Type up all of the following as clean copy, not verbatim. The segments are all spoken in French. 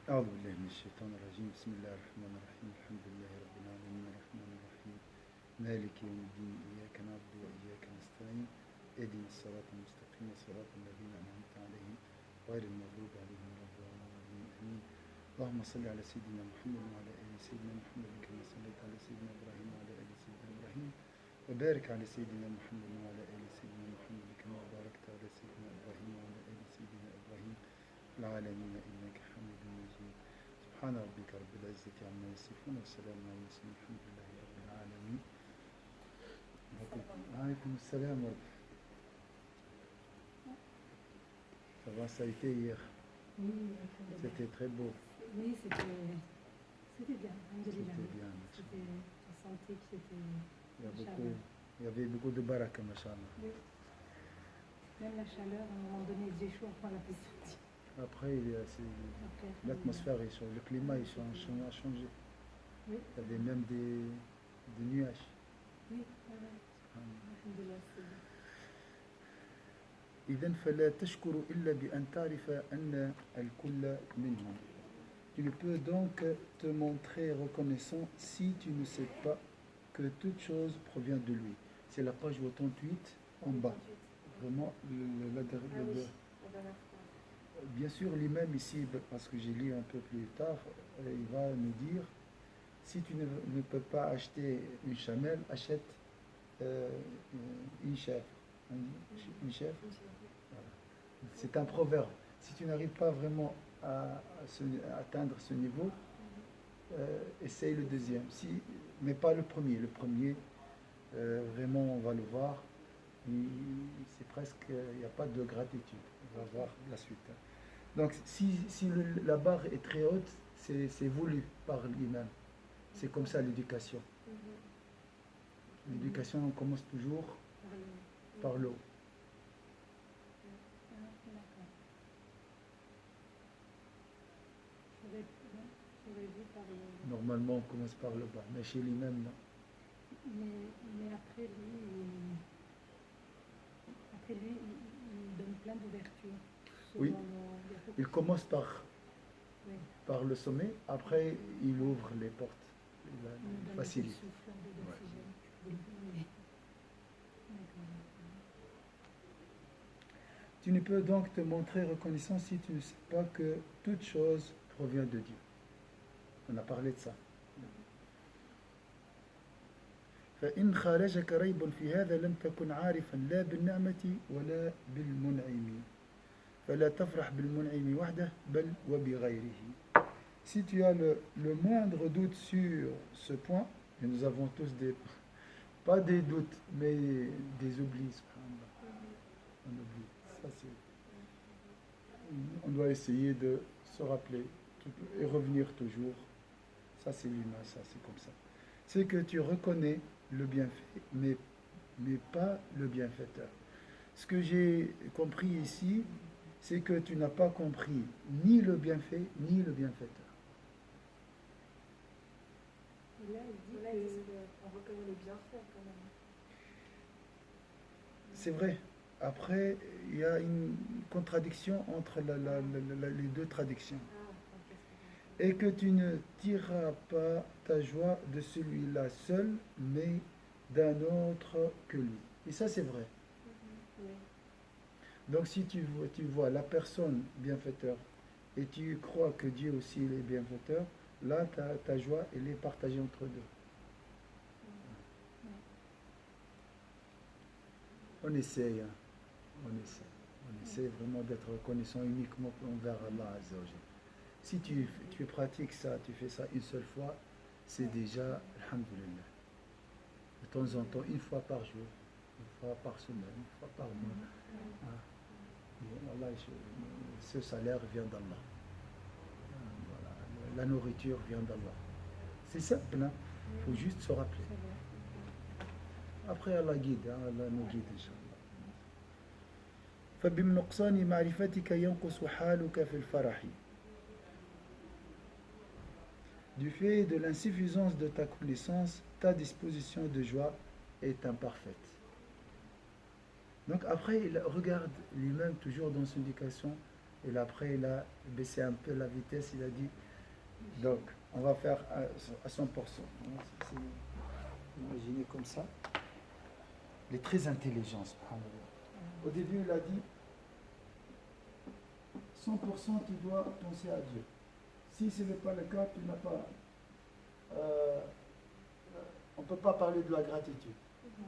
أعوذ بالله من الشيطان الرجيم بسم الله الرحمن الرحيم الحمد لله رب العالمين الرحمن الرحيم مالك يوم الدين إياك نعبد وإياك نستعين اهدنا الصراط المستقيم صراط الذين أنعمت عليهم غير المغضوب عليهم ولا الضالين آمين اللهم صل على سيدنا محمد وعلى آل سيدنا محمد كما صليت على سيدنا إبراهيم وعلى آل سيدنا إبراهيم وبارك على سيدنا محمد وعلى آل سيدنا محمد كما باركت على سيدنا إبراهيم وعلى آل سيدنا إبراهيم في العالمين إنك حميد مجيد سبحان ربك رب العزة عما يصفون والسلام على المرسلين الحمد لله رب العالمين. Alaykoum salam. Ça va, ça a été hier. Oui, C'était très beau. Oui, c'était bien. C'était bien. On sentait que c'était. Il y avait beaucoup de baraka, machallah. Oui. Même la chaleur, à un moment donné, il faisait chaud, après on l'a fait sortir. Après, l'atmosphère, le climat a changé. Oui. Il y avait même des nuages. Oui, alhamdulillah, c'est bien. إذن فلا تشكر إلا بأن تعرف أن الكل منهم. Tu ne peux donc te montrer reconnaissant si tu ne sais pas que toute chose provient de lui. C'est la page 88 en bas. Vraiment, la dernière. Bien sûr, l'imam ici, parce que j'ai lu un peu plus tard, il va nous dire, si tu ne peux pas acheter une chamelle, achète une chèvre. Une chèvre. Voilà. C'est un proverbe. Si tu n'arrives pas vraiment à atteindre ce niveau, essaye le deuxième. Mais pas le premier. Le premier, vraiment, on va le voir, c'est presque, il n'y a pas de gratitude. On va voir la suite. Donc, si la barre est très haute, c'est voulu par l'imam. C'est comme ça l'éducation. L'éducation, on commence toujours par l'eau. Normalement, on commence par le bas, mais chez l'imam, non. Mais après lui, il donne plein d'ouvertures. Oui, il commence par le sommet, après il ouvre les portes, il facilite. Ouais. Tu ne peux donc te montrer reconnaissant si tu ne sais pas que toute chose provient de Dieu. On a parlé de ça. فإن خارجك ريب في هذا لم تكن عارفا لا بالنعمة ولا بالمنعم فلا تفرح بالمنعم وحده بل وبغيره. Si tu as le moindre doute sur ce point, et nous avons tous pas des doutes, mais des oublis, on oublie. Ça, on doit essayer de se rappeler et revenir toujours. Ça, c'est l'humain, ça, c'est comme ça. C'est que tu reconnais le bienfait, mais pas le bienfaiteur. Ce que j'ai compris ici, c'est que tu n'as pas compris ni le bienfait, ni le bienfaiteur. Là, il dit qu'on reconnaît les bienfaits quand même. C'est vrai. Après, il y a une contradiction entre les deux traductions. Et que tu ne tireras pas ta joie de celui-là seul, mais d'un autre que lui. Et ça, c'est vrai. Donc, si tu vois la personne bienfaiteur et tu crois que Dieu aussi est bienfaiteur, là, ta joie, elle est partagée entre deux. On essaye, hein. On essaie vraiment d'être reconnaissant uniquement envers Allah Azza wa Jalla. Si tu pratiques ça, tu fais ça une seule fois, c'est déjà, alhamdulillah. De temps en temps, une fois par jour, une fois par semaine, une fois par mois. Allah, ce salaire vient d'Allah. Voilà. La nourriture vient d'Allah. C'est simple, hein? Il faut juste se rappeler. Après, Allah guide, hein? Allah nous guide, Inch'Allah. فبمنقصان معرفتك ينقص حالك في الفرح. Du fait de l'insuffisance de ta connaissance, ta disposition de joie est imparfaite. Donc après, il regarde lui-même toujours dans son éducation Et là, après, il a baissé un peu la vitesse, il a dit, donc, on va faire à 100%. Imaginez comme ça. Il est très intelligent, subhanallah. Au début, il a dit, 100% tu dois penser à Dieu. Si ce n'est pas le cas, tu n'as pas... on ne peut pas parler de la gratitude.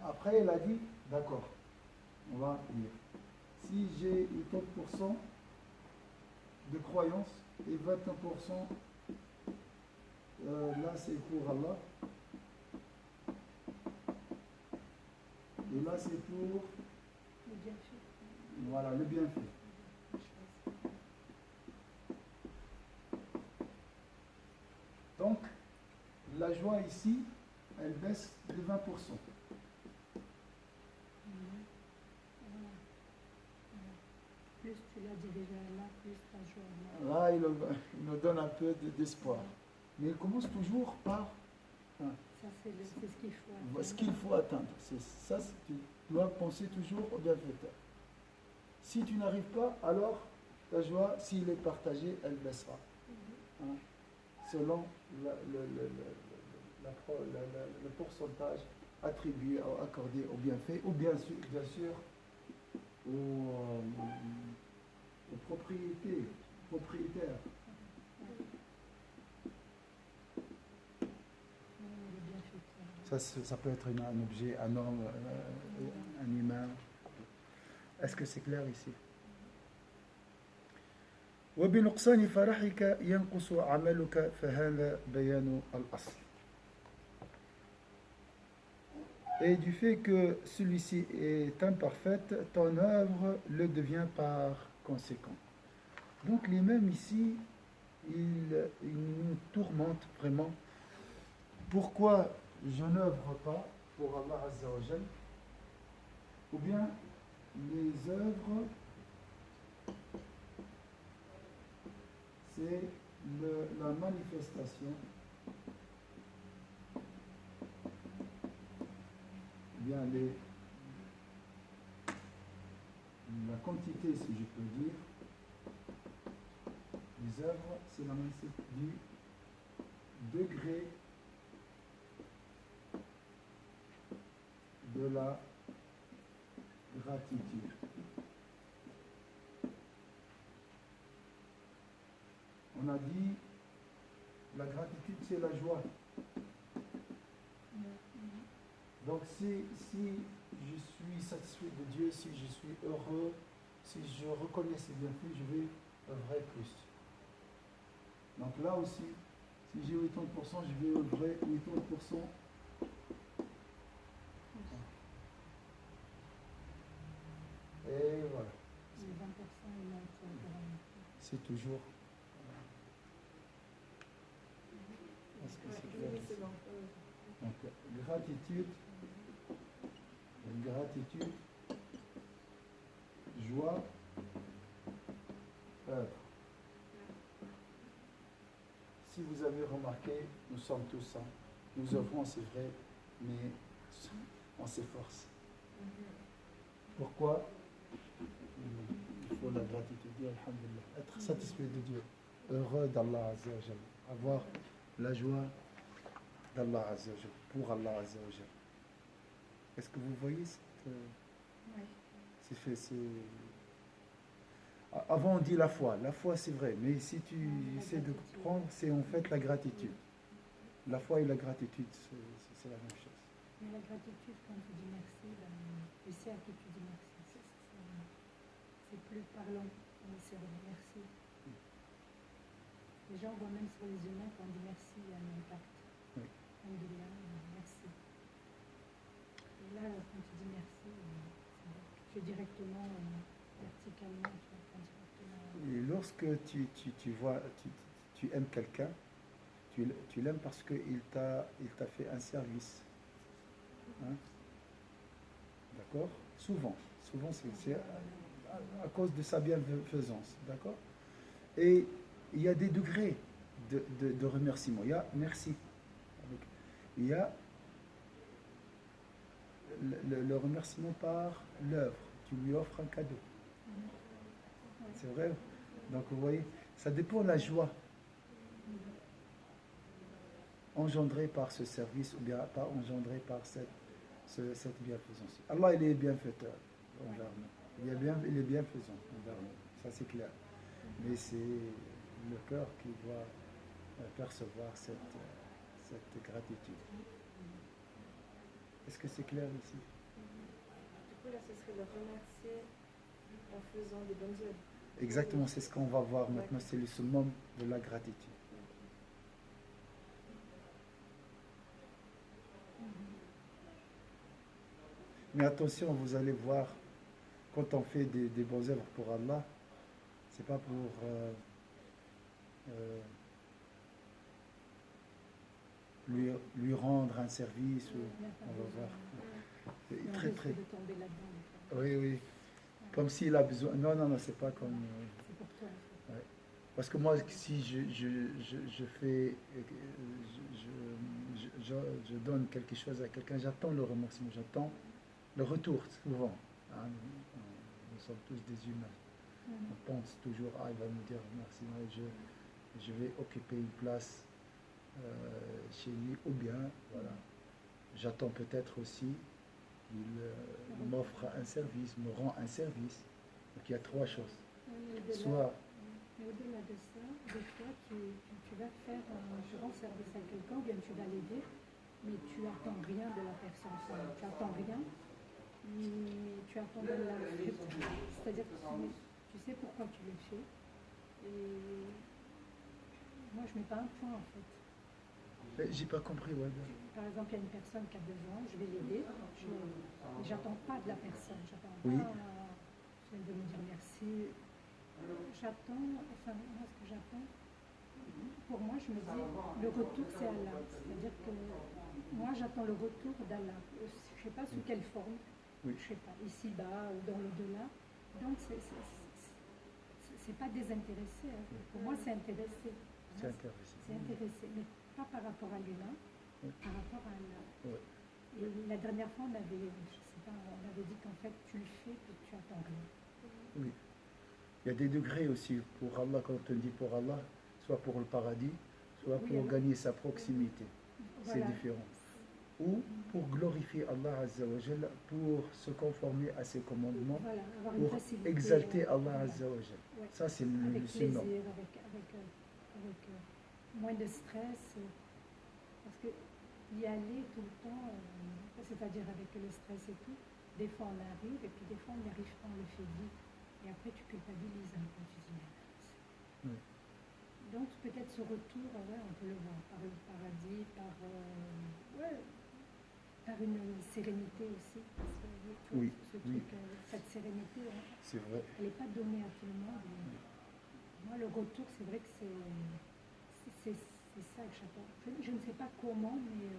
Après, il a dit, d'accord, on va lire. Si j'ai 30% de croyance et 21%, là c'est pour Allah. Et là c'est pour... Le bienfait. Voilà, le bienfait. Donc, la joie ici, elle baisse de 20%. Plus tu la diriges là, plus ta joie. Là, il nous donne un peu d'espoir. Mais il commence toujours par Ça, c'est ce qu'il faut atteindre. ce qu'il faut atteindre. C'est ça, tu dois penser toujours au bienfaiteur. Si tu n'arrives pas, alors ta joie, s'il est partagé, elle baissera. Hein, selon le pourcentage attribué, accordé au bienfait, ou bien sûr aux propriétaires. Ça peut être un objet, un homme, un humain. Est-ce que c'est clair ici? وبنقصان فرحك ينقص عملك فهذا بيان الأصل. Et du fait que celui-ci est imparfaite, ton œuvre le devient par conséquent. Donc l'imam ici, il nous tourmente vraiment. Pourquoi je n'œuvre pas pour Allah Azza wa Jal? Ou bien les œuvres, c'est la manifestation, bien la quantité, si je peux dire, les œuvres, c'est la manifestation du degré de la gratitude. On a dit, la gratitude, c'est la joie. Donc si je suis satisfait de Dieu, si je suis heureux, si je reconnais ses bienfaits, je vais œuvrer plus. Donc là aussi, si j'ai 80%, je vais œuvrer 80%. Et voilà. C'est toujours... Est-ce que c'est clair? Donc, gratitude, joie, œuvre. Si vous avez remarqué, nous sommes tous saints. Nous œuvrons, c'est vrai, mais on s'efforce. Pourquoi? Il faut la gratitude, alhamdulillah. Être satisfait de Dieu, heureux d'Allah Azza wa Jal, avoir la joie d'Allah Azza wa Jal, pour Allah Azza wa Jal. Est-ce que vous voyez Avant on dit la foi c'est vrai, mais si tu essaies de comprendre, c'est en fait la gratitude. La foi et la gratitude, c'est la même chose. Mais la gratitude, quand tu dis merci, tu sais à qui tu dis merci. C'est plus parlant, c'est merci. Les gens voient même sur les humains quand on dit merci, il y a un impact. Oui. On dit là, merci. Et là, quand tu dis merci, tu es directement, verticalement, tu réponds directement. Et lorsque tu vois, tu aimes quelqu'un, tu l'aimes parce qu'il t'a fait un service. Hein? D'accord? Souvent c'est à cause de sa bienfaisance. D'accord? Et il y a des degrés de remerciement. Il y a merci. Il y a le remerciement par l'œuvre. Tu lui offres un cadeau. C'est vrai? Donc vous voyez, ça dépend de la joie engendrée par ce service ou bien pas engendrée par cette bienfaisance. Allah, il est bienfaiteur envers nous. Il est bienfaisant envers nous. Ça, c'est clair. Mais c'est le cœur qui doit percevoir cette gratitude. Est-ce que c'est clair ici? Du coup, là, ce serait le remercier en faisant des bonnes œuvres. Exactement, c'est ce qu'on va voir maintenant. C'est le summum de la gratitude. Mais attention, vous allez voir, quand on fait des bonnes œuvres pour Allah, c'est pas pour lui rendre un service. On va voir. On Très, risque très. de tomber là-dedans. Oui, oui. Comme s'il a besoin. Non, non, non, c'est pas comme. C'est pour toi. En fait. Ouais. Parce que moi, si je fais. Je donne quelque chose à quelqu'un, j'attends le remerciement, j'attends le retour, souvent. Hein, nous sommes tous des humains. On pense toujours, il va me dire merci, moi, je vais occuper une place chez lui, ou bien, voilà. J'attends peut-être aussi qu'il m'offre un service, me rend un service. Donc il y a trois choses. Soit. Mais au-delà de ça, des fois, tu vas faire un grand service à quelqu'un, ou bien tu vas l'aider, mais tu attends rien de la personne. Tu attends rien, mais tu attends de la c'est-à-dire que tu sais pourquoi tu le fais. Et moi, je ne mets pas un point, en fait. J'ai pas compris, ouais. Par exemple, il y a une personne qui a besoin, je vais l'aider, mais j'attends pas de la personne. J'attends Oui. pas de me dire merci. J'attends, enfin, moi, ce que j'attends, pour moi, je me dis, le retour, c'est Allah. C'est-à-dire que moi, j'attends le retour d'Allah. Je ne sais pas sous quelle forme, Oui. je ne sais pas, ici-bas ou dans l'au-delà. Donc, c'est pas désintéressé. Hein. Pour moi, c'est intéressé. C'est intéressant. C'est intéressé, mais pas par rapport à l'humain, par rapport à Allah. Ouais. Et la dernière fois, on avait dit qu'en fait, tu le fais et tu attends rien. Oui. Il y a des degrés aussi pour Allah, quand on dit pour Allah, soit pour le paradis, soit Oui, pour alors. gagner sa proximité. Voilà. C'est différent. Ou pour glorifier Allah Azza wa Jalla, pour se conformer à ses commandements, Voilà, avoir une pour facilité. exalter Allah Voilà. Azza wa Jalla. Ouais. Ça, c'est Avec le sunnah. plaisir, avec moins de stress, parce que y aller tout le temps, c'est-à-dire avec le stress et tout, des fois on arrive et puis des fois on n'y arrive pas, on le fait vite, et après tu culpabilises un peu, tu dis merde. Oui. Donc peut-être ce retour, on peut le voir par le paradis, par une sérénité aussi, parce que tu vois, Oui, ce oui. truc, cette sérénité, C'est vrai. elle n'est pas donnée à tout le monde. Moi, le retour, c'est vrai que c'est ça que j'attends. Je ne sais pas comment, mais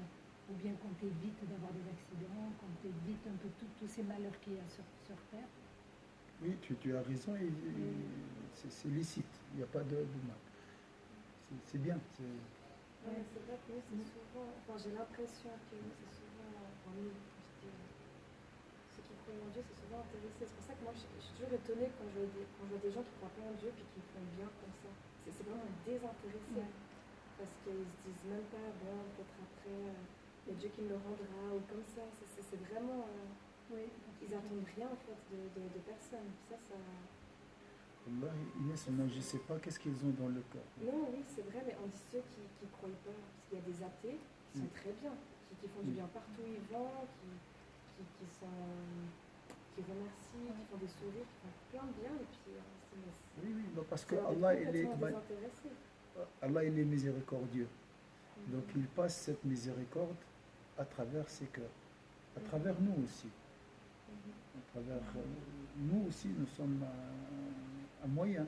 ou bien qu'on t'évite d'avoir des accidents, qu'on t'évite un peu tous ces malheurs qu'il y a sur Terre. Oui, tu as raison, et c'est licite, il n'y a pas de mal. C'est bien. Ouais, c'est vrai que nous, c'est souvent, enfin, j'ai l'impression que c'est souvent, enfin, nous, je dis, ceux qui croient en Dieu, c'est souvent intéressé. C'est pour ça que moi, je suis toujours étonnée quand je vois des gens qui ne croient pas en Dieu puis qui font bien comme ça. C'est vraiment désintéressé. Ouais. Parce qu'ils se disent même pas, bon, peut-être après, il y a Dieu qui me le rendra, ou comme ça. C'est vraiment, Oui, ils n'attendent rien en fait de personne. Ça. Allah, Inès, moi, je ne sais pas qu'est-ce qu'ils ont dans le cœur. Non, oui, c'est vrai, mais on dit ceux qui ne croient pas, parce qu'il y a des athées qui sont très bien, qui font du bien partout où ils vont, qui remercient, qui font des sourires, qui font plein de bien, et puis Oui, parce que c'est Allah, désintéressé. Allah, il est miséricordieux. Donc il passe cette miséricorde à travers ses cœurs, à travers nous aussi. À travers nous aussi, nous sommes un moyen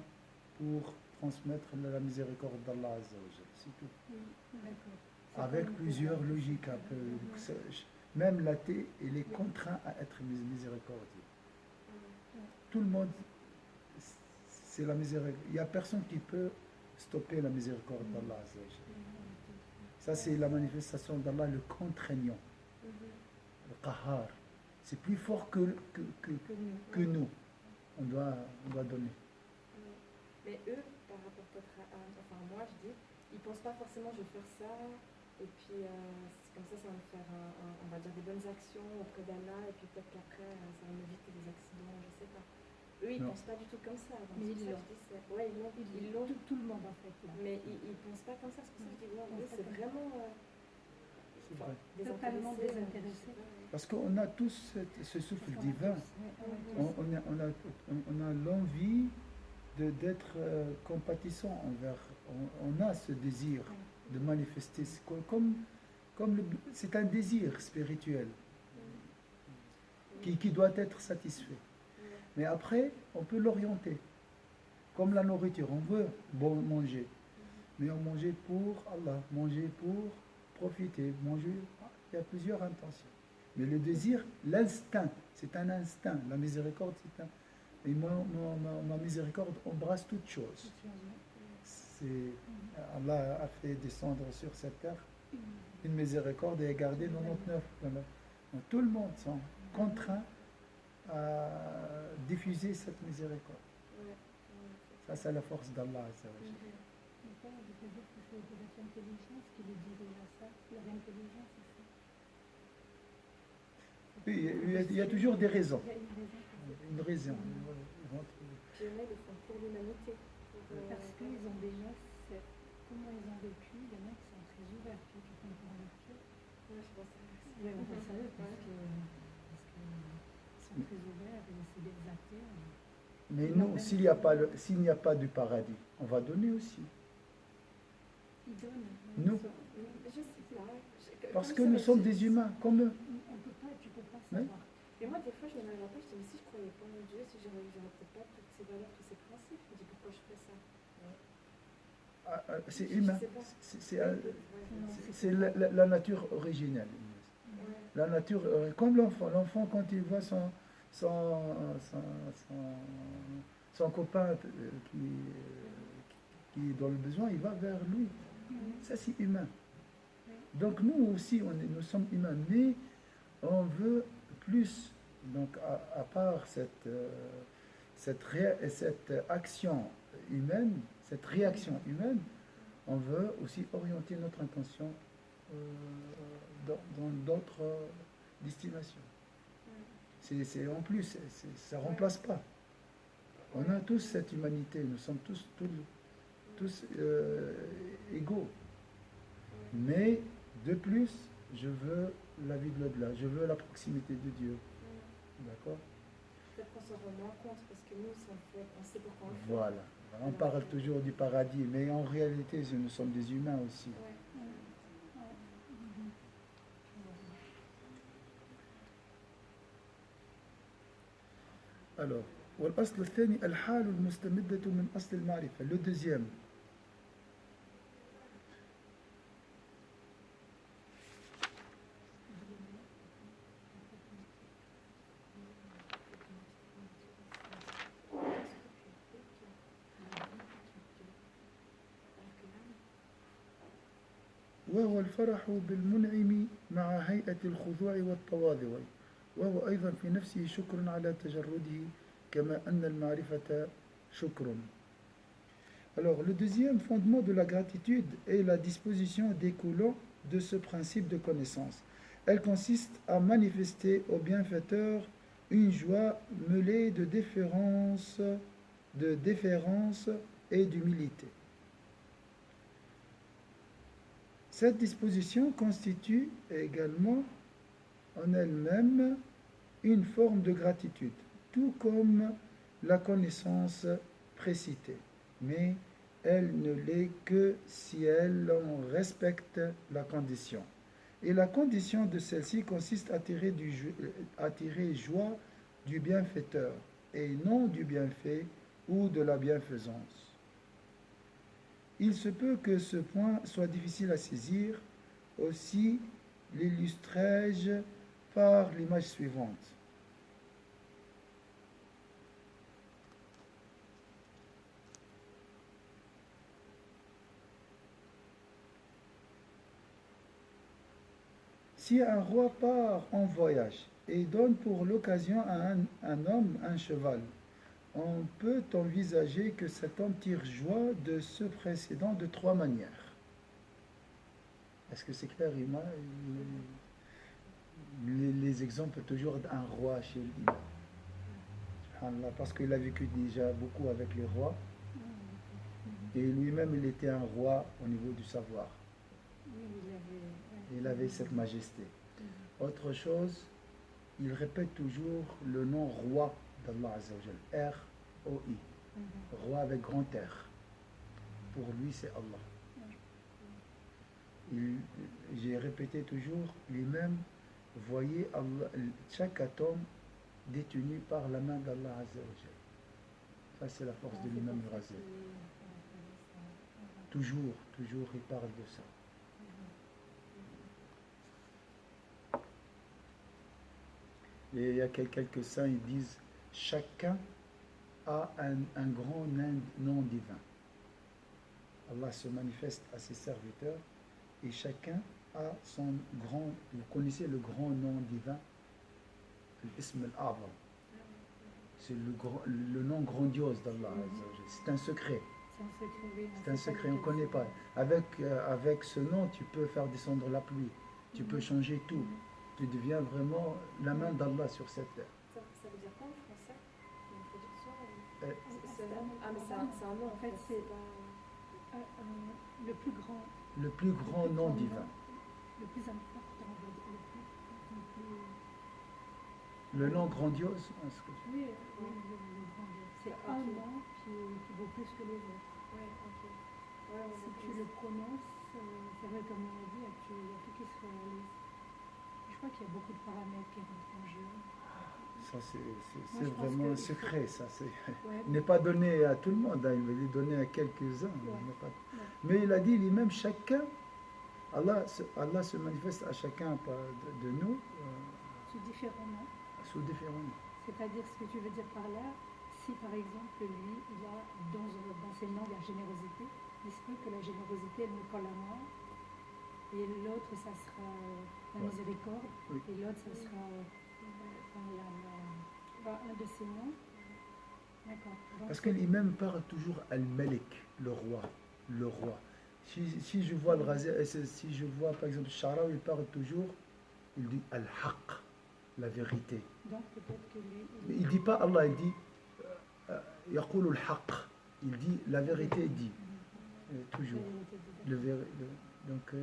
pour transmettre la miséricorde d'Allah Azza wa Jalla, c'est tout. d'accord. Avec plusieurs logiques un peu. Même l'athée, il est contraint à être miséricordieux. Tout le monde, c'est la miséricorde. Il n'y a personne qui peut stopper la miséricorde d'Allah Azza wa Jalla. Ça, c'est la manifestation d'Allah, le contraignant, le qahar. C'est plus fort que nous. On doit donner. Mais eux, par rapport peut-être enfin moi je dis, ils pensent pas forcément je vais faire ça, et puis comme ça va me faire, on va dire, des bonnes actions auprès d'Allah, et puis peut-être qu'après ça va m'éviter des accidents, je sais pas. Eux, ils Non. pensent pas du tout comme ça. Donc Mais c'est ils pour ça l'ont. que je dis, ouais, ils l'ont. Tout le monde en fait là. Mais ils pensent pas comme ça, c'est pour ça que je dis, ouais, eux, c'est vraiment C'est vrai. Totalement désintéressés. désintéressés. Parce qu'on a tous ce souffle divin. On a l'envie d'être compatissant envers. On a ce désir de manifester. C'est un désir spirituel qui doit être satisfait. Mais après, on peut l'orienter. Comme la nourriture, on veut bon manger. Mais on mangeait pour Allah, manger pour profiter, manger. Il y a plusieurs intentions. Mais le désir, l'instinct, c'est un instinct. La miséricorde, c'est un. Et ma miséricorde embrasse toutes choses. Allah a fait descendre sur cette terre une miséricorde et a gardé 99. Donc, tout le monde sont contraints à diffuser cette miséricorde. Ça, c'est la force d'Allah. Je peux dire que c'est de votre intelligence qui le dirige à ça. Leur intelligence, c'est ça. Oui, il y a toujours des raisons. Il y a une raison. Une raison. Puis il y en a, ils le font pour l'humanité. Parce qu'ils ont déjà, comment ils ont vécu, il y en a qui sont très ouverts, qui font pour leur cœur. Ouais, je pense que c'est Oui, on pense à eux parce qu'ils sont très ouverts et c'est des athées. Mais nous, s'il n'y a pas du paradis, on va donner aussi. Ils donnent. Nous. Je sais pas. Parce que nous sommes des humains, comme eux. On peut pas, tu peux pas Oui. savoir. Et moi, des fois, je me rappelle, je dis, mais si je croyais pas en Dieu, si j'aurais peut-être pas toutes ces valeurs, tous ces principes, je me dis, pourquoi je fais ça? C'est humain. Je sais pas. C'est la nature originelle. La nature, comme l'enfant quand il voit son copain qui est dans le besoin, il va vers lui. Ça, c'est humain. Donc nous aussi, nous sommes humains, mais on veut plus. Donc à part cette action humaine, cette réaction humaine, on veut aussi orienter notre intention dans d'autres destinations. C'est en plus, ça ne remplace pas. On a tous cette humanité, nous sommes tous égaux. Mais de plus, je veux la vie de l'au-delà, je veux la proximité de Dieu. D'accord? Peut-être qu'on s'en rend moins compte parce que nous, on sait pourquoi on le fait. Voilà. On parle toujours du paradis, mais en réalité, nous sommes des humains aussi. Alors, والأصل الثاني الحال المستمدة من أصل المعرفة. Le deuxième. وهو الفرح بالمنعم مع هيئة الخضوع والتواضع وهو أيضا في نفسه شكر على تجرده كما أن المعرفة شكر. Alors, le deuxième fondement de la gratitude est la disposition découlant de ce principe de connaissance. Elle consiste à manifester au bienfaiteur une joie mêlée de déférence et d'humilité. Cette disposition constitue également en elle-même une forme de gratitude, tout comme la connaissance précitée. Mais elle ne l'est que si elle en respecte la condition. Et la condition de celle-ci consiste à tirer joie du bienfaiteur et non du bienfait ou de la bienfaisance. Il se peut que ce point soit difficile à saisir, aussi l'illustrai-je par l'image suivante. Si un roi part en voyage et donne pour l'occasion à un homme un cheval, on peut envisager que cet homme tire joie de ce précédent de trois manières. Est-ce que c'est clair, Ima? Les exemples toujours d'un roi chez lui. Subhanallah, parce qu'il a vécu déjà beaucoup avec les rois. Et lui-même, il était un roi au niveau du savoir. Il avait cette majesté. Autre chose, il répète toujours le nom roi d'Allah Azzawajal. R-O-I. Roi avec grand R. Pour lui, c'est Allah. J'ai répété toujours lui-même, voyez Allah, chaque atome détenu par la main d'Allah Azzawajal. Ça, c'est la force de l'imam Razi. Toujours, toujours, il parle de ça. Et il y a quelques saints, ils disent, chacun a un grand nom divin. Allah se manifeste à ses serviteurs et chacun a son grand, vous connaissez le grand nom divin, l'Ism al-A'zam. C'est le nom grandiose d'Allah. C'est un secret. C'est un secret, on ne connaît pas. Avec ce nom, tu peux faire descendre la pluie, tu peux changer tout. Tu deviens vraiment la main d'Allah sur cette terre. Ça veut dire quoi en français? Une traduction C'est un nom en fait, c'est le plus grand. Le plus grand nom divin. Le plus important, on va dire. Le nom grandiose. Oui, le grandiose. C'est un nom qui vaut plus que les autres. Oui, ok. Si tu le prononces, c'est vrai, comme on a dit, il y a tout qui se réalise. Je crois qu'il y a beaucoup de paramètres qui rentrent en jeu. Ça, c'est vraiment un secret. Ça, Ouais. Il n'est pas donné à tout le monde, hein, il est donné à quelques-uns. Ouais. Mais il a dit lui-même, chacun, Allah se manifeste à chacun de nous Sous différents noms. sous différents noms. C'est-à-dire, ce que tu veux dire par là, si par exemple, lui, il a dans ses noms la générosité, il se peut que la générosité, elle me colle à moi, et l'autre, ça sera la miséricorde, Oui. et l'autre, ça sera un de ses noms. D'accord. Donc, Parce que l'imam parle toujours al-Malik, le roi. Le roi. Si je vois le Razi, si je vois par exemple Shara, il parle toujours, il dit al-Haq, la vérité. donc peut-être que lui... Mais il ne dit pas Allah, il dit Yaqulu al-Haq. Il dit la vérité, il dit. Toujours. Donc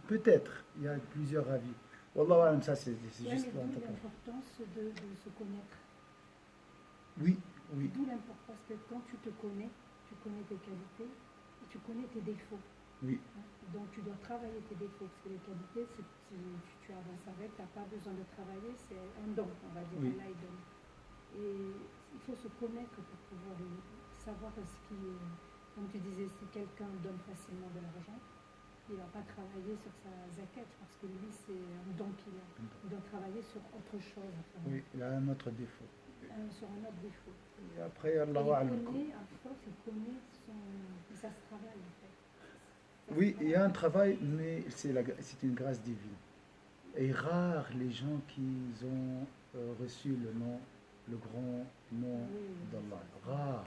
peut-être, il y a plusieurs avis. Wallah alam, ça c'est juste mais pour d'où interpréter. l'importance de se connaître. Oui, oui. D'où l'importance que quand tu te connais, tu connais tes qualités et tu connais tes défauts. Oui. Donc tu dois travailler tes défauts, parce que les qualités, tu avances avec, tu n'as pas besoin de travailler, c'est un don, on va dire, Oui. Allah il donne. Et il faut se connaître pour pouvoir savoir ce qui, comme tu disais, si quelqu'un donne facilement de l'argent, il ne va pas travailler sur sa zakat, parce que lui, c'est un don qu'il a. Il doit travailler sur autre chose. Enfin, Oui, il a un autre défaut. sur un autre défaut. Et après, Et Allah il alam. connaît, à force, il connaît ça se travaille en fait. Ça Oui, se il y a un travail, mais c'est une grâce divine. Et rares les gens qui ont reçu le grand nom Oui. d'Allah. Rares.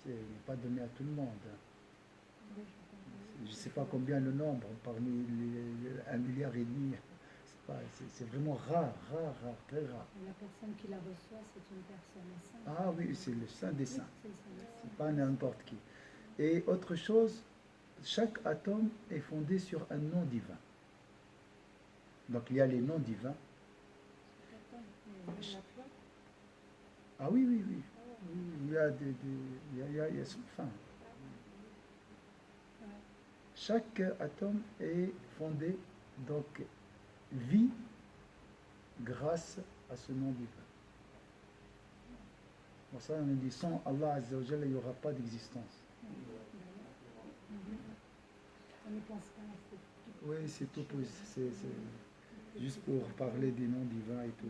Il n'est pas donné à tout le monde. Oui, je comprends. Je ne sais pas combien le nombre, parmi les 1,5 milliard. C'est vraiment rare, très rare. Et la personne qui la reçoit, c'est une personne sainte. Ah oui, c'est le saint des saints. Oui, c'est ça. C'est pas n'importe qui. Et autre chose, chaque atome est fondé sur un nom divin. Donc il y a les noms divins. Ah oui, oui, oui. Oui, il y a il y a son fin. Chaque atome est fondé, donc vit grâce à ce nom divin. Pour ça, on dit sans Allah Azza wa Jalla, il n'y aura pas d'existence. On ne pense pas à ça. Oui, c'est tout. C'est juste pour parler des noms divins et tout,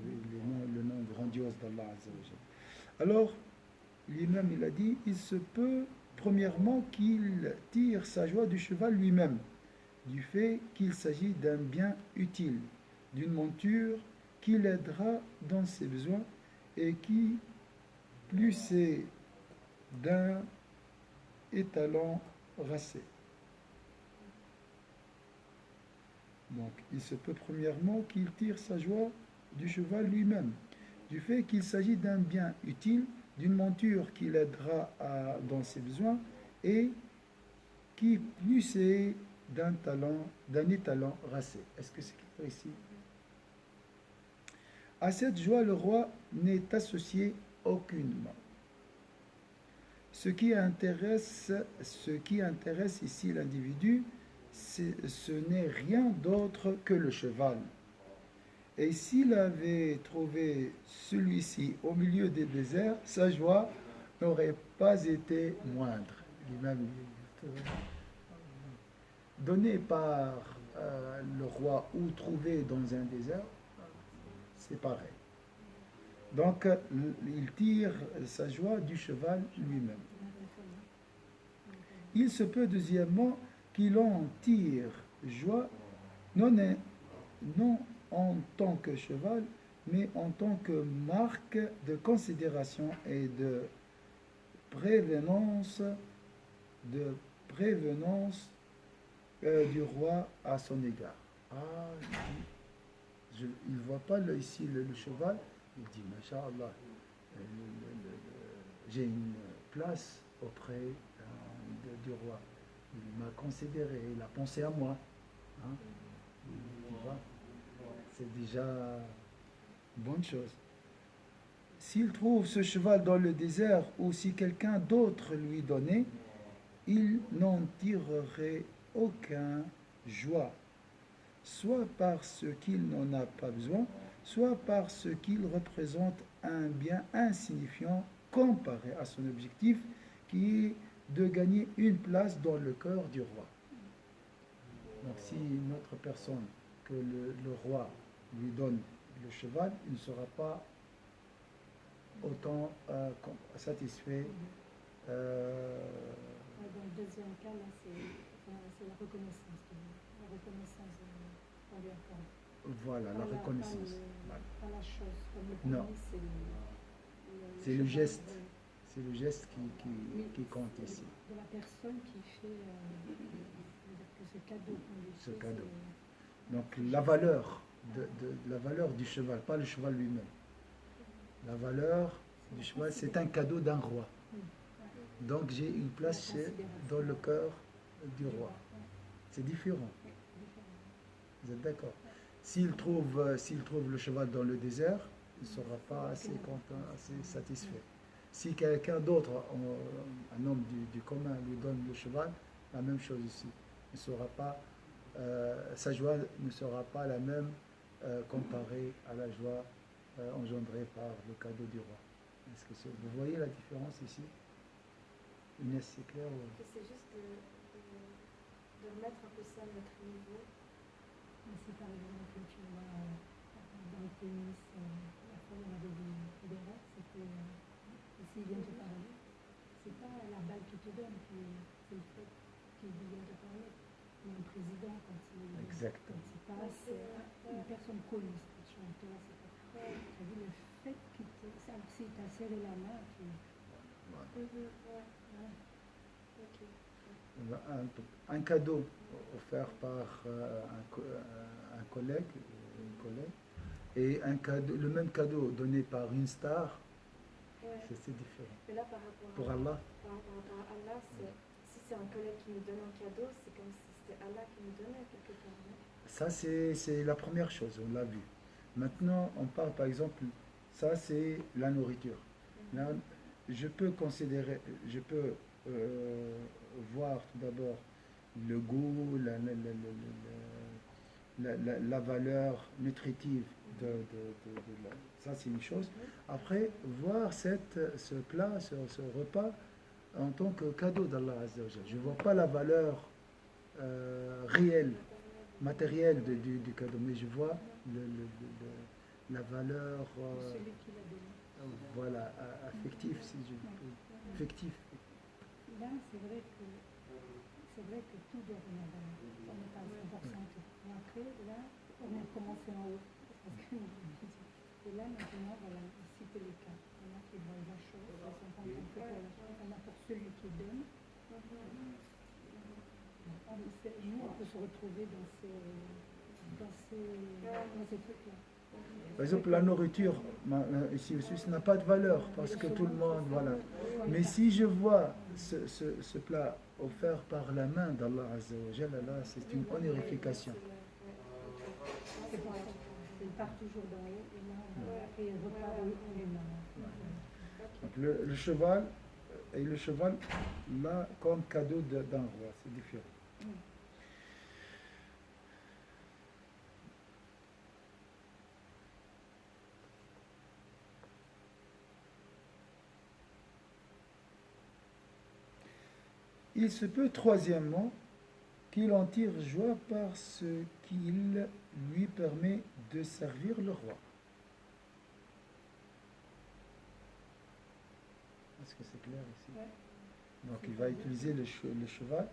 le nom grandiose d'Allah Azza wa Jalla. Alors, l'imam, il a dit, il se peut, premièrement, qu'il tire sa joie du cheval lui-même, du fait qu'il s'agit d'un bien utile, d'une monture qui l'aidera dans ses besoins et qui plus c'est d'un étalon racé. Donc, il se peut premièrement qu'il tire sa joie du cheval lui-même, du fait qu'il s'agit d'un bien utile, d'une monture qui l'aidera dans ses besoins, et qui plus est d'un étalon racé. Est-ce que c'est clair ici? À cette joie, le roi n'est associé aucunement. Ce qui intéresse ici l'individu, ce n'est rien d'autre que le cheval. Et s'il avait trouvé celui-ci au milieu des déserts, sa joie n'aurait pas été moindre. L'imam donné par le roi ou trouvé dans un désert, c'est pareil. Donc, il tire sa joie du cheval lui-même. Il se peut deuxièmement qu'il en tire joie non en tant que cheval, mais en tant que marque de considération et de prévenance du roi à son égard. Il ne voit pas ici le cheval, il dit, Masha'Allah, j'ai une place auprès du roi. Il m'a considéré, il a pensé à moi. Hein? C'est déjà une bonne chose. S'il trouve ce cheval dans le désert ou si quelqu'un d'autre lui donnait, il n'en tirerait aucun joie, soit parce qu'il n'en a pas besoin, soit parce qu'il représente un bien insignifiant comparé à son objectif qui est de gagner une place dans le cœur du roi. Donc si une autre personne que le roi lui donne le cheval, il ne sera pas autant satisfait. Dans le deuxième cas, là, c'est la reconnaissance. La reconnaissance qu'on lui accorde. Voilà, la reconnaissance. Pas la chose. Comme le non. C'est le geste. C'est le geste qui compte ici. De la personne qui fait ce cadeau. Ce cadeau. Donc la valeur, la valeur du cheval, pas le cheval lui-même. La valeur du cheval, c'est un cadeau d'un roi. Donc j'ai une place dans le cœur du roi. C'est différent. Vous êtes d'accord? S'il trouve le cheval dans le désert, il ne sera pas assez content, assez satisfait. Si quelqu'un d'autre, un homme du commun, lui donne le cheval, la même chose ici. Il sera pas, sa joie ne sera pas la même comparée à la joie engendrée par le cadeau du roi. Est-ce que vous voyez la différence ici? Inès, c'est clair ou... C'est juste de remettre un peu ça à notre niveau. Si par exemple tu vois dans le tennis, la fois on avait des règles, c'était s'il vient te parler, c'est pas la balle qui te donne, c'est le fait qu'il vient te parler. Mais un président, quand il passe, une personne connue, c'est un chanteur, c'est pas très. Tu as vu le fait qu'il t'a serré la main, Un cadeau offert par un collègue, une collègue, et le même cadeau donné par une star, c'est différent. Mais là, par rapport pour Allah, par rapport à Allah, si c'est un collègue qui nous donne un cadeau, c'est comme si c'était Allah qui nous donnait quelque part. Ça, c'est la première chose, on l'a vu. Maintenant, on parle par exemple, ça c'est la nourriture. Là, je peux voir tout d'abord le goût, la valeur nutritive de ça c'est une chose. Après, voir ce plat, ce repas en tant que cadeau d'Allah Azza wa Jalla. Je ne vois pas la valeur réelle, matérielle du cadeau, mais je vois la valeur voilà, affective, si je peux. Affectif. Là, c'est vrai que tout doit venir de là. On n'est pas 100%. Et après, là, on a commencé en haut. Et là, maintenant, voilà, ici, c'est le cas. Il y en a qui veulent la chose, ils sont contents que pour la chose, il y en a pour celui qui donne. Nous, on peut se retrouver dans ces trucs-là. Par exemple, la nourriture, ici au Suisse, n'a pas de valeur parce que tout le monde, voilà. Mais si je vois ce plat offert par la main d'Allah Azza wa Jalla, là, c'est une honorification. C'est pour ça qu'il part toujours d'en haut et là, après, il repart au haut. Donc le cheval, et le cheval, là, comme cadeau d'un roi, c'est différent. Il se peut, troisièmement, qu'il en tire joie parce qu'il lui permet de servir le roi. Est-ce que c'est clair ici? Ouais. Donc il va utiliser le cheval.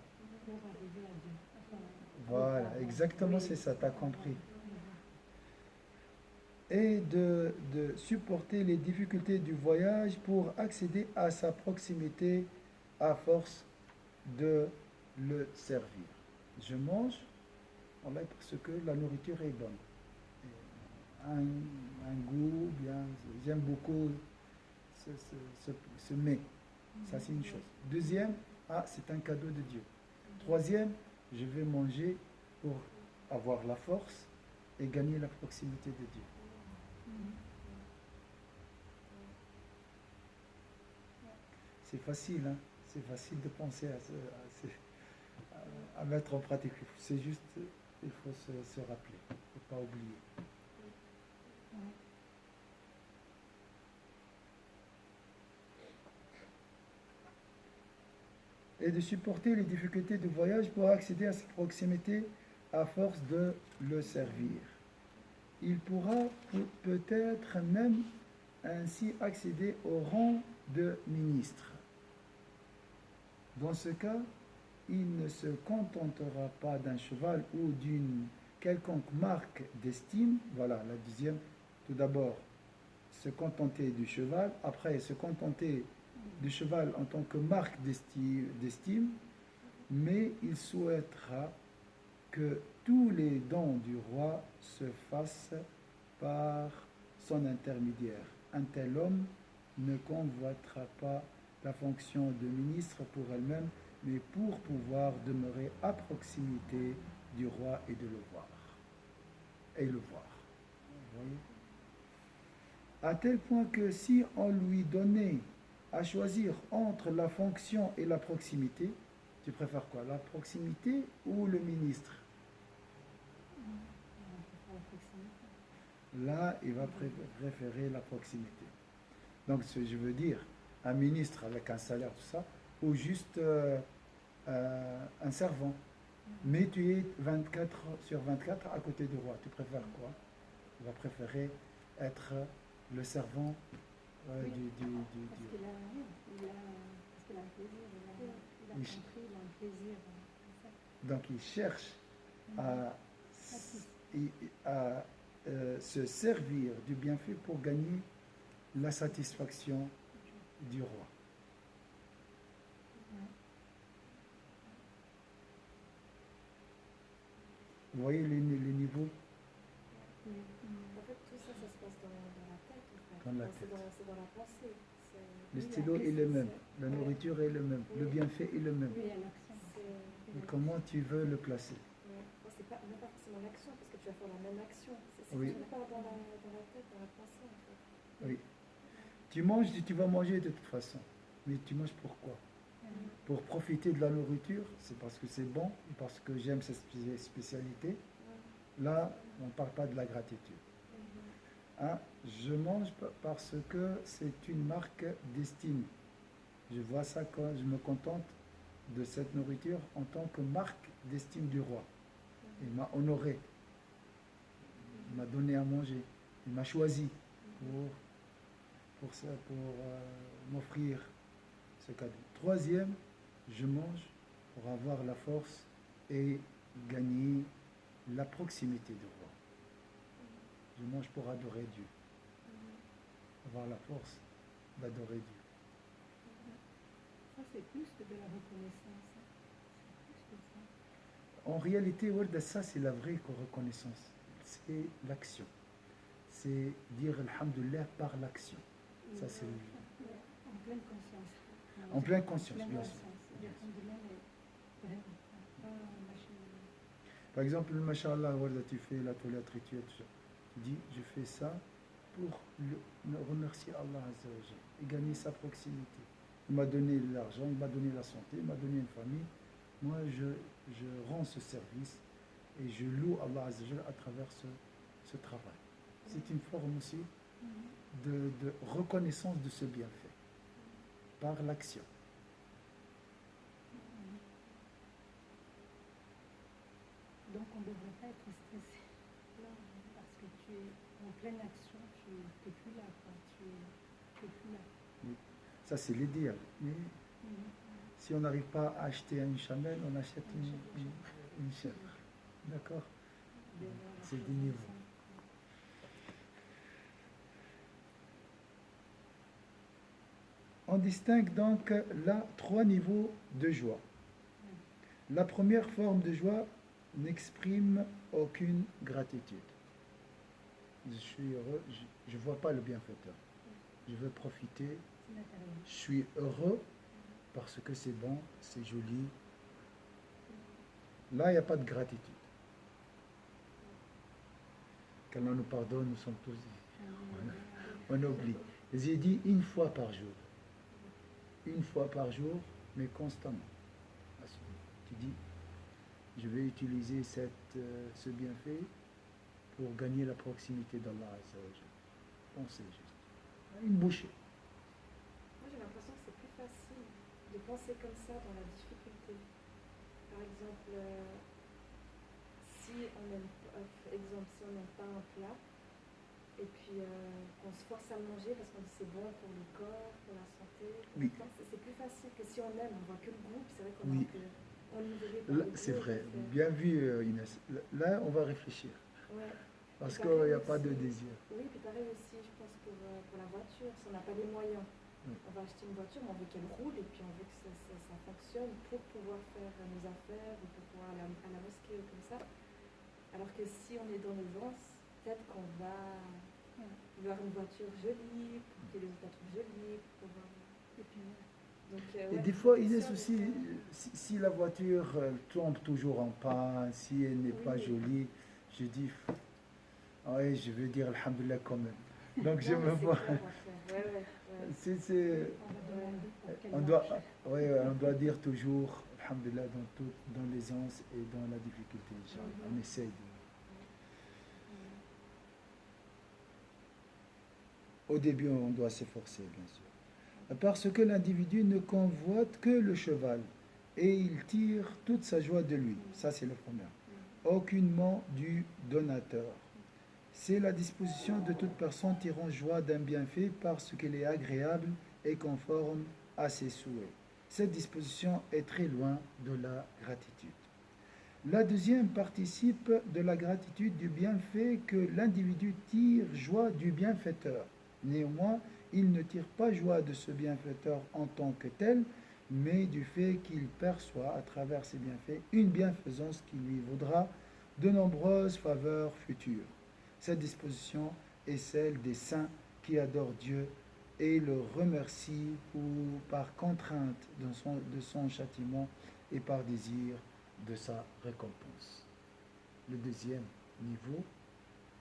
Pour arriver à Dieu. Enfin, Voilà, exactement, c'est ça, tu as compris. Et de supporter les difficultés du voyage pour accéder à sa proximité à force de le servir. Je mange parce que la nourriture est bonne. Un goût bien, j'aime beaucoup ce mets. Ça, c'est une chose. Deuxième, c'est un cadeau de Dieu. Troisième, je vais manger pour avoir la force et gagner la proximité de Dieu. C'est facile, hein? C'est facile de penser à mettre en pratique. C'est juste, il faut se rappeler, il ne faut pas oublier. Et de supporter les difficultés du voyage pour accéder à cette proximité à force de le servir. Il pourra peut-être même ainsi accéder au rang de ministre. Dans ce cas, il ne se contentera pas d'un cheval ou d'une quelconque marque d'estime. Voilà, la deuxième. Tout d'abord, se contenter du cheval. Après, se contenter du cheval en tant que marque d'estime. Mais il souhaitera que tous les dons du roi se fassent par son intermédiaire. Un tel homme ne convoitera pas la fonction de ministre pour elle-même, mais pour pouvoir demeurer à proximité du roi et de le voir. Et le voir. Vous voyez? À tel point que si on lui donnait à choisir entre la fonction et la proximité, tu préfères quoi? La proximité ou le ministre? Là, il va préférer la proximité. Donc, je veux dire, un ministre avec un salaire, tout ça, ou juste un servant. Mais tu es 24 sur 24 à côté du roi. Tu préfères quoi? Tu vas préférer être le servant oui, du parce qu'il a un plaisir, il a compris, il a un plaisir. Donc il cherche à se servir du bienfait pour gagner la satisfaction du roi. Vous voyez les niveaux? En fait, tout ça, ça se passe dans la tête. En fait. Dans la tête. C'est dans la pensée. Le stylo est le même, la nourriture est le même, le bienfait est le même. Et comment tu veux le placer? C'est pas forcément l'action, parce que tu vas faire la même action. C'est Oui. tout part dans la tête, dans la pensée, en fait. Oui. Tu manges, tu vas manger de toute façon. Mais tu manges pourquoi? Pour profiter de la nourriture, c'est parce que c'est bon, et parce que j'aime cette spécialité. Là, on ne parle pas de la gratitude. Je mange parce que c'est une marque d'estime. Je vois ça quand je me contente de cette nourriture en tant que marque d'estime du roi. Il m'a honoré, il m'a donné à manger, il m'a choisi pour m'offrir ce cadeau. Troisième, je mange pour avoir la force et gagner la proximité du roi. Je mange pour adorer Dieu, avoir la force d'adorer Dieu. Ça, c'est plus que de la reconnaissance. Hein. C'est plus que ça. En réalité, Warda, ça c'est la vraie reconnaissance. C'est l'action. C'est dire Alhamdulillah par l'action. Ça c'est En pleine conscience. en pleine conscience, En pleine bien sûr. conscience. Dire alhamdoulilah, mais vraiment, pas machine. Par exemple, Masha'Allah, Warda, tu fais la toilette rituelle, tout ça. Tu dis, je fais ça pour remercier Allah Azza wa Jalla et gagner sa proximité. Il m'a donné l'argent, il m'a donné la santé, il m'a donné une famille. Moi, je rends ce service et je loue Allah Azza wa Jalla à travers ce travail. C'est une forme aussi de reconnaissance de ce bienfait par l'action. Donc on ne devrait pas être stressé. Parce que tu es en pleine action, tu n'es plus là. Quoi. Tu es plus là. Oui. Ça, c'est l'idéal. Mais si on n'arrive pas à acheter une chamelle, on achète une chèvre. D'accord? C'est des niveaux. On distingue donc là 3 niveaux de joie. La première forme de joie n'exprime aucune gratitude. Je suis heureux, je ne vois pas le bienfaiteur. Je veux profiter, je suis heureux parce que c'est bon, c'est joli. Là, il n'y a pas de gratitude. Qu'Allah nous pardonne, nous sommes tous... On oublie. J'ai dit une fois par jour. Une fois par jour, mais constamment. Tu dis, je vais utiliser ce bienfait pour gagner la proximité d'Allah Azza wa Jalla. Pensez juste. Une bouchée. Moi, j'ai l'impression que c'est plus facile de penser comme ça dans la difficulté. Par exemple, si on n'aime pas un plat, et puis qu'on se force à le manger parce qu'on dit c'est bon pour le corps, pour la santé, Oui. C'est plus facile que si on aime, on voit que le goût, puis c'est vrai qu'on Oui. est un peu enivré par le goût. C'est vrai. puis Bien vu, Inès. Là, on va réfléchir. Ouais. Parce Et qu'il n'y a pareil pas de aussi- désir. Oui, puis pareil aussi, je pense, pour la voiture, si on n'a pas les moyens, Oui. on va acheter une voiture, mais on veut qu'elle roule et puis on veut que ça fonctionne pour pouvoir faire nos affaires ou pour pouvoir aller à la mosquée ou comme ça. Alors que si on est dans l'aisance, peut-être qu'on va vouloir une voiture jolie, pour que les autres la trouvent jolie, pour pouvoir... Et puis, Donc, Et ouais, des fois, c'est Inès sûr, aussi, des fois. si la voiture tombe toujours en panne, si elle n'est pas Oui. jolie, je dis, ouais, je vais dire Alhamdulillah quand même. Donc je Non, mais me c'est vois. clair, après. Ouais. on va demander pour quelle On doit, marche. on doit dire toujours Alhamdulillah dans l'aisance et dans la difficulté. Inch'Allah. On essaye de. Au début, on doit s'efforcer, bien sûr. Parce que l'individu ne convoite que le cheval et il tire toute sa joie de lui. Ça, c'est le premier. Aucunement du donateur. C'est la disposition de toute personne tirant joie d'un bienfait parce qu'elle est agréable et conforme à ses souhaits. Cette disposition est très loin de la gratitude. La deuxième participe de la gratitude du bienfait que l'individu tire joie du bienfaiteur. Néanmoins, il ne tire pas joie de ce bienfaiteur en tant que tel, mais du fait qu'il perçoit à travers ses bienfaits une bienfaisance qui lui vaudra de nombreuses faveurs futures. Cette disposition est celle des saints qui adorent Dieu et le remercient ou par contrainte de son châtiment et par désir de sa récompense. Le deuxième niveau,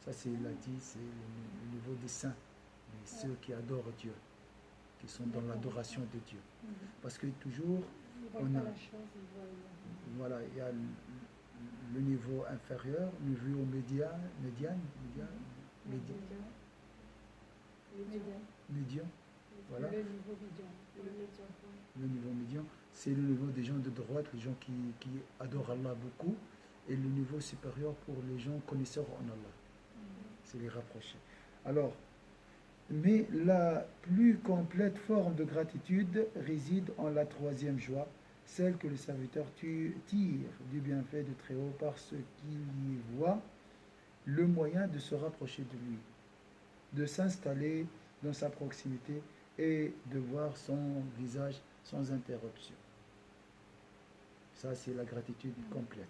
ça c'est l'a dit, c'est le niveau des saints, ceux qui adorent Dieu, qui sont dans l'adoration de Dieu. Parce que toujours, Ils ne voient pas la chose, ils voient... voilà, il y a le niveau inférieur, le niveau médian, voilà. Le niveau médian. Le niveau médian, c'est le niveau des gens de droite, les gens qui adorent Allah beaucoup, et le niveau supérieur pour les gens connaisseurs en Allah. C'est les rapprochés. Alors, mais la plus complète forme de gratitude réside en la troisième joie, celle que le serviteur tire du bienfait de Très-Haut parce qu'il y voit le moyen de se rapprocher de lui, de s'installer dans sa proximité et de voir son visage sans interruption. Ça, c'est la gratitude complète.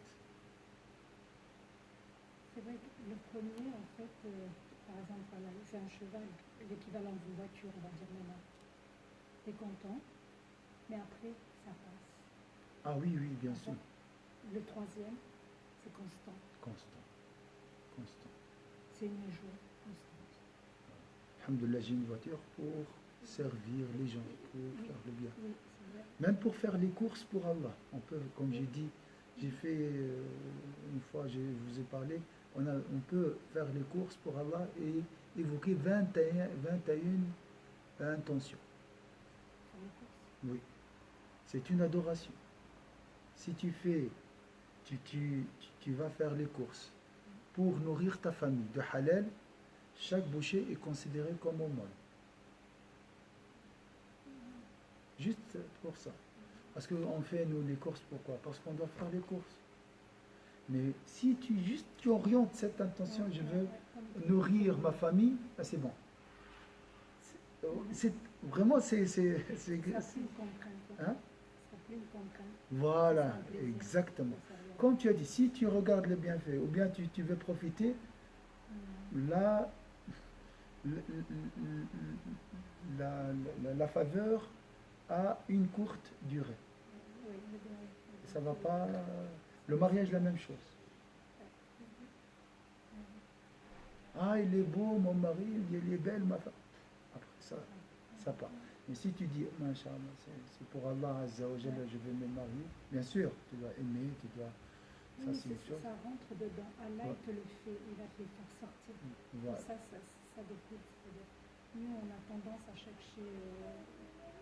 C'est vrai que le premier, en fait, par exemple, voilà, c'est un cheval, l'équivalent d'une voiture, on va dire maintenant. Tu es content, mais après, ça passe. Ah oui, oui, bien En sûr. fait, le troisième, c'est constant. Constant. Constant. C'est une joie constante. Alhamdoulilah, j'ai une voiture pour servir les gens, pour faire le bien. Oui, c'est vrai. Même pour faire les courses pour Allah. On peut, comme j'ai dit, j'ai fait une fois, je vous ai parlé, on peut faire les courses pour Allah et évoquer 21 intentions. Sur les courses. Oui. C'est une adoration. Si tu fais, tu vas faire les courses pour nourrir ta famille de halal, chaque bouchée est considérée comme aumône. Juste pour ça. Parce qu'on fait, nous, les courses, pourquoi? Parce qu'on doit faire les courses. Mais si tu orientes cette intention, je veux nourrir ma famille, ben c'est bon. Vraiment, c'est Ça plus une contrainte. hein? Ça plus une contrainte. Voilà, C'est un plaisir. exactement. Ça servira. Comme tu as dit, si tu regardes le bienfait, ou bien tu veux profiter, là, la faveur a une courte durée. Oui, Ça va pas. Le mariage, la même chose. Ah, il est beau, mon mari, il est belle, ma femme. Après, ça part. Mais si tu dis, Masha'Allah, c'est pour Allah Azza wa Jalla, je vais me marier, bien sûr, tu dois aimer, tu dois. Ça, c'est une chose. ça rentre dedans. Allah, Ouais. il te le fait, il va te le faire sortir. Voilà. Et ça découle. C'est-à-dire, nous, on a tendance à chercher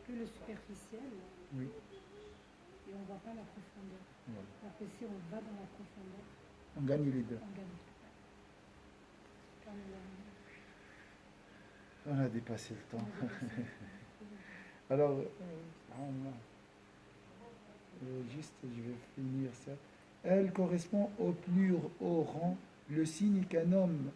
que le superficiel Oui. et on ne voit pas la profondeur. Voilà. Alors que si on va dans la profondeur, On gagne les deux. on gagne. Comme On a dépassé le temps. on a dépassé. Alors, juste, je vais finir ça. Elle correspond au plus haut rang, le signe qu'un homme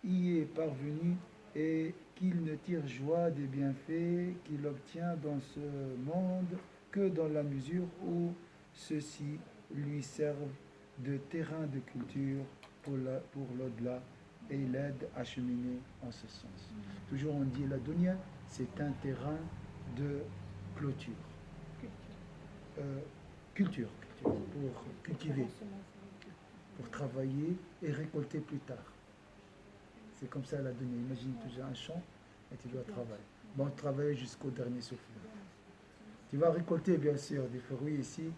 y est parvenu et qu'il ne tire joie des bienfaits qu'il obtient dans ce monde que dans la mesure où ceux-ci lui servent de terrain de culture pour l'au-delà et l'aide à cheminer en ce sens. Toujours on dit la dunya, c'est un terrain de clôture. Culture, pour cultiver, pour travailler et récolter plus tard. C'est comme ça la dunya. Imagine toujours un champ et tu dois travailler. Bon, travailler jusqu'au dernier souffle. Tu vas récolter bien sûr des fruits ici,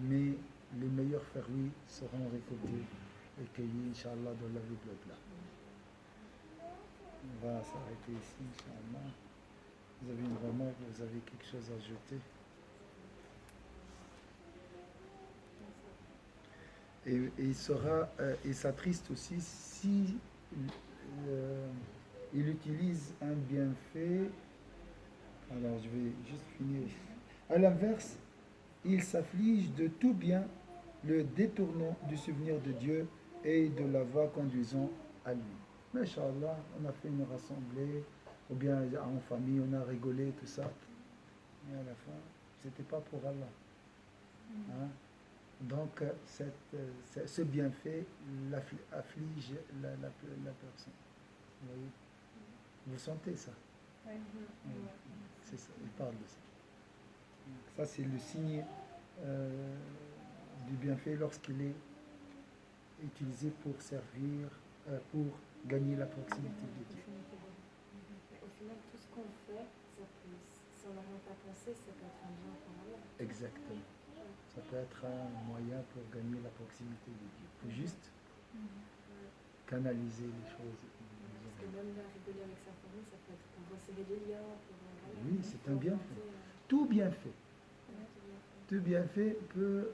mais les meilleurs fruits seront récoltés et cueillis, Inch'Allah, dans la vie de l'au-delà. On va s'arrêter ici, Inch'Allah. Vous avez une remarque, vous avez quelque chose à ajouter? Et il s'attriste aussi si il utilise un bienfait. Alors je vais juste finir. À l'inverse, il s'afflige de tout bien, le détournant du souvenir de Dieu et de la voie conduisant à lui. Mais Inch'Allah, on a fait une rassemblée, ou bien en famille, on a rigolé, tout ça. Mais à la fin, c'était pas pour Allah. Hein? Donc, ce bienfait afflige la personne. Vous voyez? Vous sentez ça? Oui. C'est ça, il parle de ça. Ça, c'est le signe du bienfait lorsqu'il est utilisé pour servir, pour gagner la proximité de Dieu. Au final, tout ce qu'on fait, si on n'a rien pas pensé, ça peut être un bien pour Allah. Exactement. Ça peut être un moyen pour gagner la proximité de Dieu. Il faut juste canaliser les choses. Parce que même là, rigoler avec sa famille, ça peut être pour resserrer les liens. Oui, c'est un bienfait. Tout bienfait. Tout bienfait peut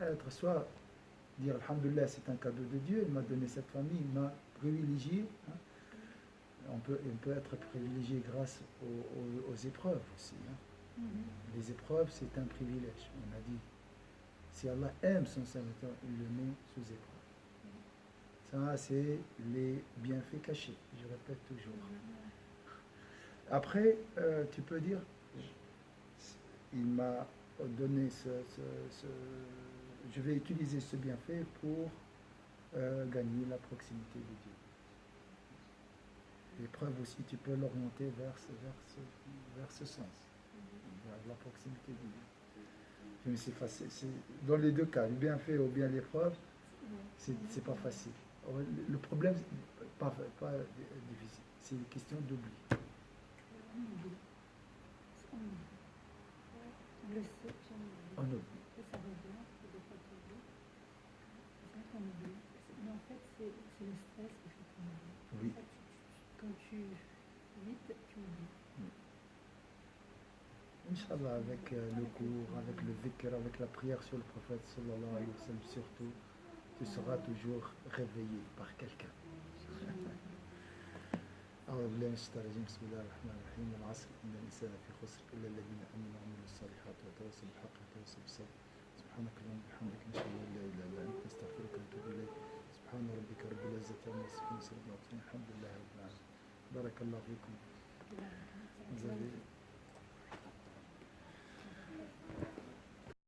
être soit dire Alhamdulillah, c'est un cadeau de Dieu, il m'a donné cette famille, il m'a privilégié. Hein. On peut être privilégié grâce aux épreuves aussi. Hein. Les épreuves, c'est un privilège. On a dit, si Allah aime son serviteur, il le met sous épreuve. Ça, c'est les bienfaits cachés. Je répète toujours. Après, tu peux dire, il m'a donné je vais utiliser ce bienfait pour gagner la proximité de Dieu. L'épreuve aussi, tu peux l'orienter vers ce sens, vers la proximité de Dieu. Mais c'est facile. Dans les deux cas, le bienfait ou bien l'épreuve, c'est pas facile. Le problème, pas difficile, c'est une question d'oubli. On oublie. On le sait, puis on oublie. On oublie. Et ça revient, et des fois tu oublies. C'est vrai qu'on oublie. Mais en fait, c'est le stress qui fait qu'on oublie. Oui. En fait, quand tu vite, tu oublies. Inch'Allah, avec le cours, avec le dhikr, avec la prière sur le prophète sallallahu alayhi wa sallam, surtout, tu seras toujours réveillé par quelqu'un. أعوذ بالله من الشيطان الرجيم بسم الله الرحمن الرحيم والعصر إن الإنسان في خسر إلا الذين آمنوا وعملوا الصالحات وتواصوا بالحق وتواصوا بالصبر سبحانك اللهم وبحمدك نشهد أن لا إله إلا أنت نستغفرك ونتوب إليك سبحان ربك رب العزة عما يصفون وسلام على المرسلين الحمد لله رب العالمين بارك الله فيكم. Vous avez